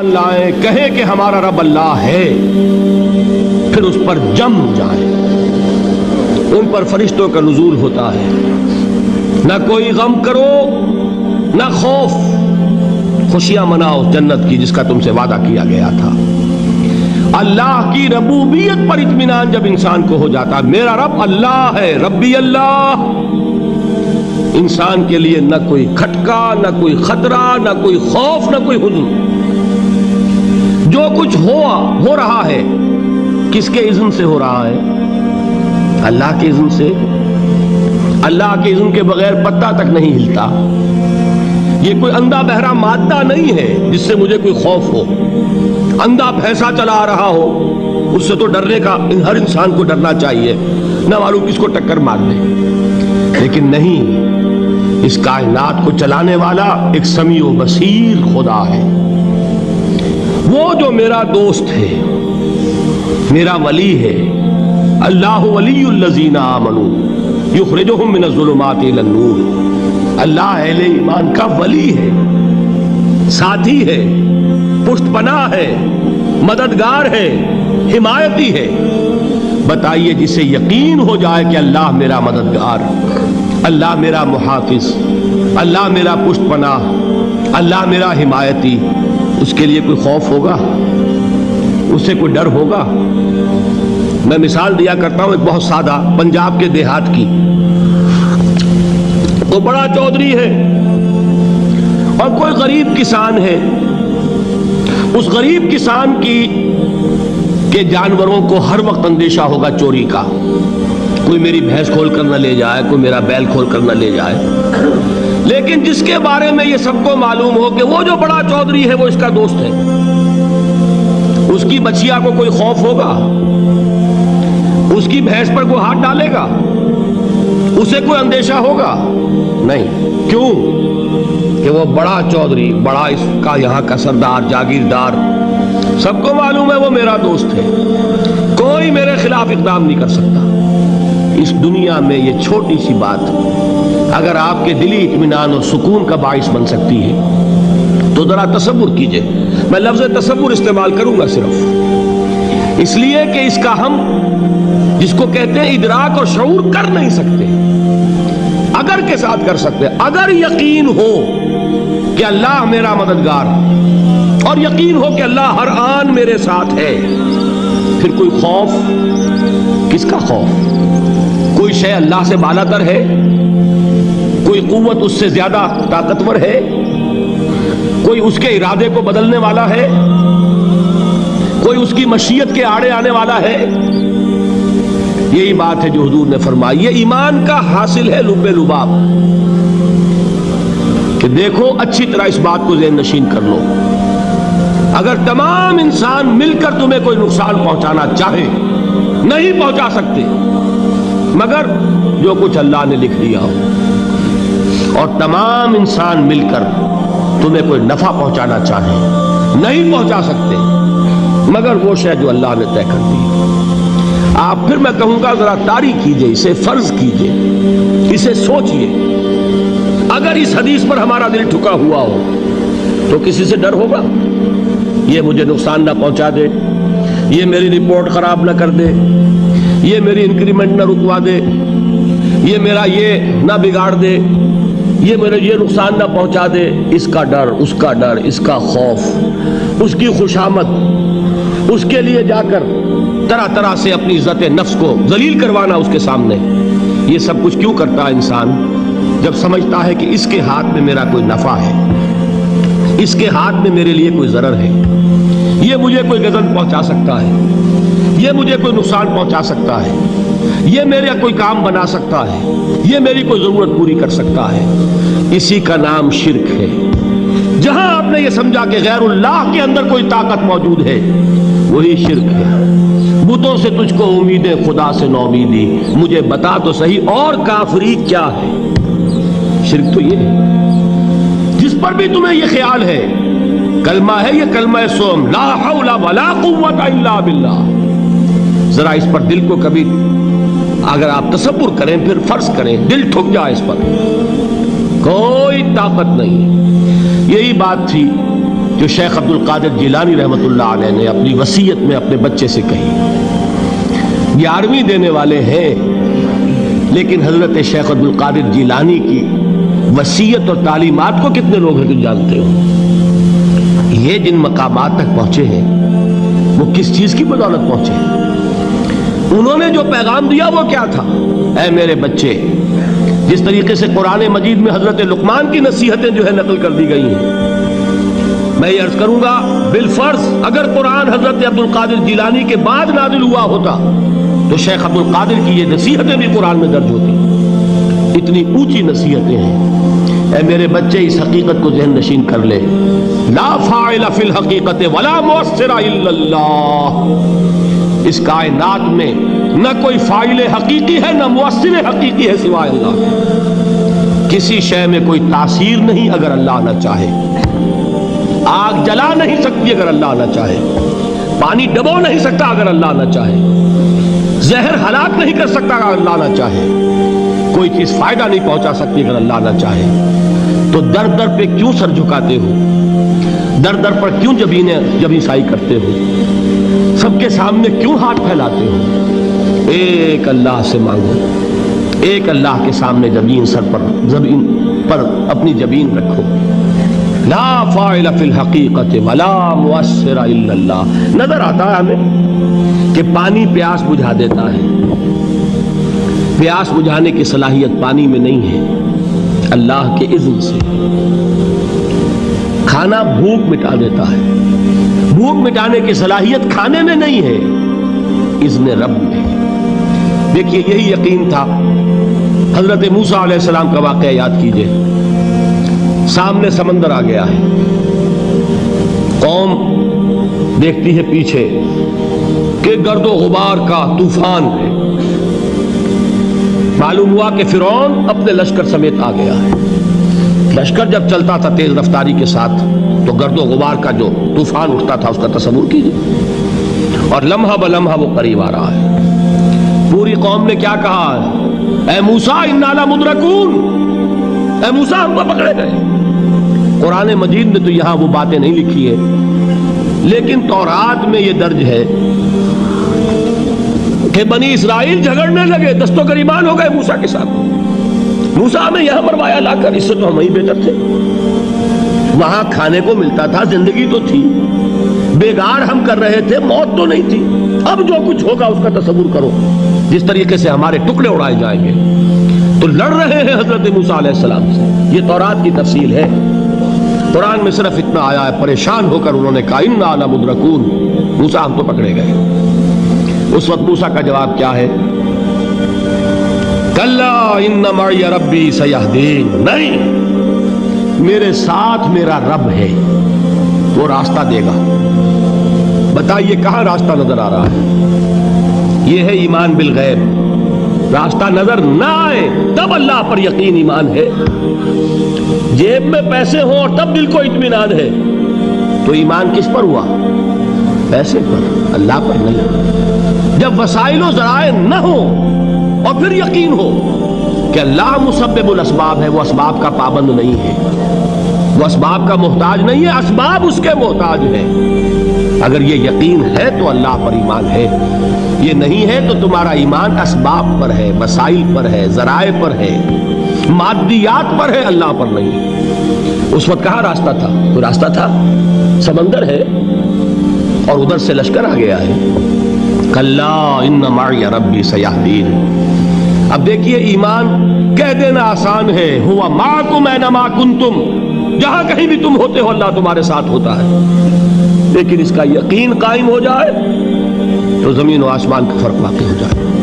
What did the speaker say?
لائیں کہیں کہ ہمارا رب اللہ ہے، پھر اس پر جم جائیں۔ ان پر فرشتوں کا نزول ہوتا ہے، نہ کوئی غم کرو نہ خوف، خوشیاں مناؤ جنت کی جس کا تم سے وعدہ کیا گیا تھا۔ اللہ کی ربوبیت پر اطمینان جب انسان کو ہو جاتا، میرا رب اللہ ہے، ربی اللہ، انسان کے لیے نہ کوئی کھٹکا، نہ کوئی خطرہ، نہ کوئی خوف، نہ کوئی حزن۔ جو کچھ ہو رہا ہے کس کے اذن سے ہو رہا ہے؟ اللہ کے اذن سے۔ اللہ کے اذن کے بغیر پتا تک نہیں ہلتا۔ یہ کوئی اندھا بہرا مادہ نہیں ہے جس سے مجھے کوئی خوف ہو۔ اندھا بھینسا چلا آ رہا ہو اس سے تو ڈرنے کا ہر انسان کو ڈرنا چاہیے، نہ معلوم کس کو ٹکر مار دے۔ لیکن نہیں، اس کائنات کو چلانے والا ایک سمیع و بصیر خدا ہے۔ وہ جو میرا دوست ہے، میرا ولی ہے۔ اللہ ولی الذین آمنوا یخرجہم من الظلمات الی النور۔ اللہ اہل ایمان کا ولی ہے، ساتھی ہے، پشت پناہ ہے، مددگار ہے، حمایتی ہے۔ بتائیے جسے یقین ہو جائے کہ اللہ میرا مددگار، اللہ میرا محافظ، اللہ میرا پشت پناہ، اللہ میرا حمایتی، اس کے لیے کوئی خوف ہوگا؟ اس سے کوئی ڈر ہوگا؟ میں مثال دیا کرتا ہوں ایک بہت سادہ پنجاب کے دیہات کی۔ تو بڑا چودھری ہے اور کوئی غریب کسان ہے۔ اس غریب کسان کے جانوروں کو ہر وقت اندیشہ ہوگا چوری کا، کوئی میری بھینس کھول کر نہ لے جائے، کوئی میرا بیل کھول کر نہ لے جائے۔ لیکن جس کے بارے میں یہ سب کو معلوم ہو کہ وہ جو بڑا چودھری ہے وہ اس کا دوست ہے، اس کی بچیا کو کوئی خوف ہوگا؟ اس کی بھینس پر کوئی ہاتھ ڈالے گا؟ اسے کوئی اندیشہ ہوگا؟ نہیں۔ کیوں؟ کہ وہ بڑا چودھری، بڑا اس کا یہاں کا سردار، جاگیردار، سب کو معلوم ہے وہ میرا دوست ہے، کوئی میرے خلاف اقدام نہیں کر سکتا۔ اس دنیا میں یہ چھوٹی سی بات اگر آپ کے دلی اطمینان اور سکون کا باعث بن سکتی ہے تو ذرا تصور کیجئے۔ میں لفظ تصور استعمال کروں گا صرف اس لیے کہ اس کا ہم جس کو کہتے ہیں ادراک اور شعور کر نہیں سکتے، اگر کے ساتھ کر سکتے۔ اگر یقین ہو کہ اللہ میرا مددگار اور یقین ہو کہ اللہ ہر آن میرے ساتھ ہے، پھر کوئی خوف؟ کس کا خوف؟ کوئی شے اللہ سے بالا تر ہے؟ کوئی قوت اس سے زیادہ طاقتور ہے؟ کوئی اس کے ارادے کو بدلنے والا ہے؟ کوئی اس کی مشیت کے آڑے آنے والا ہے؟ یہی بات ہے جو حضور نے فرمائی۔ یہ ایمان کا حاصل ہے لب لباب، کہ دیکھو اچھی طرح اس بات کو ذہن نشین کر لو، اگر تمام انسان مل کر تمہیں کوئی نقصان پہنچانا چاہے نہیں پہنچا سکتے، مگر جو کچھ اللہ نے لکھ دیا ہو، اور تمام انسان مل کر تمہیں کوئی نفع پہنچانا چاہے نہیں پہنچا سکتے، مگر وہ شے جو اللہ نے طے کر دی۔ آپ پھر میں کہوں گا ذرا طاری کیجئے، اسے فرض کیجئے، اسے سوچئے۔ اگر اس حدیث پر ہمارا دل ٹھکا ہوا ہو تو کسی سے ڈر ہوگا؟ یہ مجھے نقصان نہ پہنچا دے، یہ میری رپورٹ خراب نہ کر دے، یہ میری انکریمنٹ نہ رکوا دے، یہ میرا یہ نہ بگاڑ دے، یہ میرے یہ نقصان نہ پہنچا دے۔ اس کا ڈر، اس کا ڈر، اس کا خوف، اس کی خوشامد، اس کے لیے جا کر طرح طرح سے اپنی عزت نفس کو ذلیل کروانا اس کے سامنے، یہ سب کچھ کیوں کرتا ہے انسان؟ جب سمجھتا ہے کہ اس کے ہاتھ میں میرا کوئی نفع ہے، اس کے ہاتھ میں میرے لیے کوئی ضرر ہے، یہ مجھے کوئی غضب پہنچا سکتا ہے، یہ مجھے کوئی نقصان پہنچا سکتا ہے، یہ میرا کوئی کام بنا سکتا ہے، یہ میری کوئی ضرورت پوری کر سکتا ہے، اسی کا نام شرک ہے۔ جہاں آپ نے یہ سمجھا کہ غیر اللہ کے اندر کوئی طاقت موجود ہے، وہی شرک ہے۔ بتوں سے تجھ کو امیدیں، خدا سے نومیدی، مجھے بتا تو صحیح اور کافری کیا ہے؟ شرک تو یہ ہے جس پر بھی تمہیں یہ خیال ہے، کلمہ ہے یہ کلمہ سوم، لا حول ولا قوت الا باللہ، ذرا اس پر دل کو کبھی اگر آپ تصور کریں، پھر فرض کریں، دل ٹھک جائے اس پر، کوئی طاقت نہیں۔ یہی بات تھی جو شیخ عبد القادر جیلانی رحمۃ اللہ علیہ نے اپنی وصیت میں اپنے بچے سے کہی. 11ویں دینے والے ہیں، لیکن حضرت شیخ عبد القادر جیلانی کی وصیت اور تعلیمات کو کتنے لوگ ہیں کہ جانتے ہو؟ یہ جن مقامات تک پہنچے ہیں وہ کس چیز کی بدولت پہنچے ہیں؟ انہوں نے جو پیغام دیا وہ کیا تھا؟ اے میرے بچے، جس طریقے سے قرآن مجید میں حضرت لقمان کی نصیحتیں جو ہے نقل کر دی گئی ہیں، میں یہ عرض کروں گا بالفرض اگر قرآن حضرت عبد القادر جیلانی کے بعد نازل ہوا ہوتا تو شیخ عبد القادر کی یہ نصیحتیں بھی قرآن میں درج ہوتی. اتنی اونچی نصیحتیں ہیں. اے میرے بچے، اس حقیقت کو ذہن نشین کر لے، لا فاعل فی الحقیقت ولا مؤثر الا اللہ. اس کائنات میں نہ کوئی فاعل حقیقی ہے نہ مؤثر حقیقی ہے سوائے اللہ. کسی شے میں کوئی تاثیر نہیں اگر اللہ نہ چاہے. آگ جلا نہیں سکتی اگر اللہ نہ چاہے. پانی ڈبو نہیں سکتا اگر اللہ نہ چاہے. زہر ہلاک نہیں کر سکتا اگر اللہ نہ چاہے. کوئی چیز فائدہ نہیں پہنچا سکتی اگر اللہ نہ چاہے. تو در در پہ کیوں سر جھکاتے ہو؟ در در پر کیوں جبیں سائی کرتے ہو؟ سب کے سامنے کیوں ہاتھ پھیلاتے ہو؟ ایک اللہ سے مانگو. ایک اللہ کے سامنے زمین پر اپنی جبین رکھو. لا فاعل فی الحقیقت ولا مؤثر الا اللہ. نظر آتا ہے ہمیں کہ پانی پیاس بجھا دیتا ہے. پیاس بجھانے کی صلاحیت پانی میں نہیں ہے، اللہ کے اذن سے. کھانا بھوک مٹا دیتا ہے. بھوک مٹانے کی صلاحیت کھانے میں نہیں ہے، اذن رب میں. دیکھیے یہی یقین تھا. حضرت موسیٰ علیہ السلام کا واقعہ یاد کیجئے. سامنے سمندر آ گیا ہے. قوم دیکھتی ہے پیچھے کہ گرد و غبار کا طوفان ہے. معلوم ہوا کہ فرعون اپنے لشکر سمیت آ گیا ہے. لشکر جب چلتا تھا تیز رفتاری کے ساتھ تو گرد و غبار کا جو طوفان اٹھتا تھا اس کا تصور کیجیے. اور لمحہ بلمحہ وہ قریب آ رہا ہے. پوری قوم نے کیا کہا؟ اے موسیٰ انا لمدرکون. اے موسیٰ ہم کو پکڑے گئے. قرآن مجید نے تو یہاں وہ باتیں نہیں لکھی ہے، لیکن تورات میں یہ درج ہے کہ بنی اسرائیل جھگڑنے لگے، دست و گریبان ہو گئے موسیٰ کے ساتھ. موسیٰ ہمیں یہاں مروایا لا کر، اس سے تو ہم ہی بہتر تھے. وہاں کھانے کو ملتا تھا، زندگی تو تھی. بیگار ہم کر رہے تھے، موت تو نہیں تھی. اب جو کچھ ہوگا اس کا تصور کرو، جس طریقے سے ہمارے ٹکڑے اڑائے جائیں گے. تو لڑ رہے ہیں حضرت موسیٰ علیہ السلام سے. یہ تورات کی تفصیل ہے. قرآن میں صرف اتنا آیا ہے، پریشان ہو کر انہوں نے کہا انا لمدرکون. موسیٰ ہم تو پکڑے گئے. اس وقت موسیٰ کا جواب کیا ہے؟ کلا ان معی ربی سیہدین. نہیں، میرے ساتھ میرا رب ہے، وہ راستہ دے گا. بتائیے کہاں راستہ نظر آ رہا ہے؟ یہ ہے ایمان بالغیب. راستہ نظر نہ آئے تب اللہ پر یقین ایمان ہے. جیب میں پیسے ہوں اور تب دل کو اطمینان ہے تو ایمان کس پر ہوا؟ پیسے پر، اللہ پر نہیں. جب وسائل و ذرائع نہ ہو اور پھر یقین ہو کہ اللہ مسبب الاسباب ہے، وہ اسباب کا پابند نہیں ہے، وہ اسباب کا محتاج نہیں ہے، اسباب اس کے محتاج ہیں. اگر یہ یقین ہے تو اللہ پر ایمان ہے. یہ نہیں ہے تو تمہارا ایمان اسباب پر ہے، وسائل پر ہے، ذرائع پر ہے، مادیات پر ہے، اللہ پر نہیں. اس وقت کہاں راستہ تھا؟ کوئی راستہ تھا؟ سمندر ہے اور ادھر سے لشکر آ گیا ہے. کلا ان معی ربی سیہدین. اب دیکھیے ایمان کہہ دینا آسان ہے، ہوا معکم اینما کنتم. جہاں کہیں بھی تم ہوتے ہو اللہ تمہارے ساتھ ہوتا ہے. لیکن اس کا یقین قائم ہو جائے تو زمین و آسمان کا فرق واقع ہو جائے.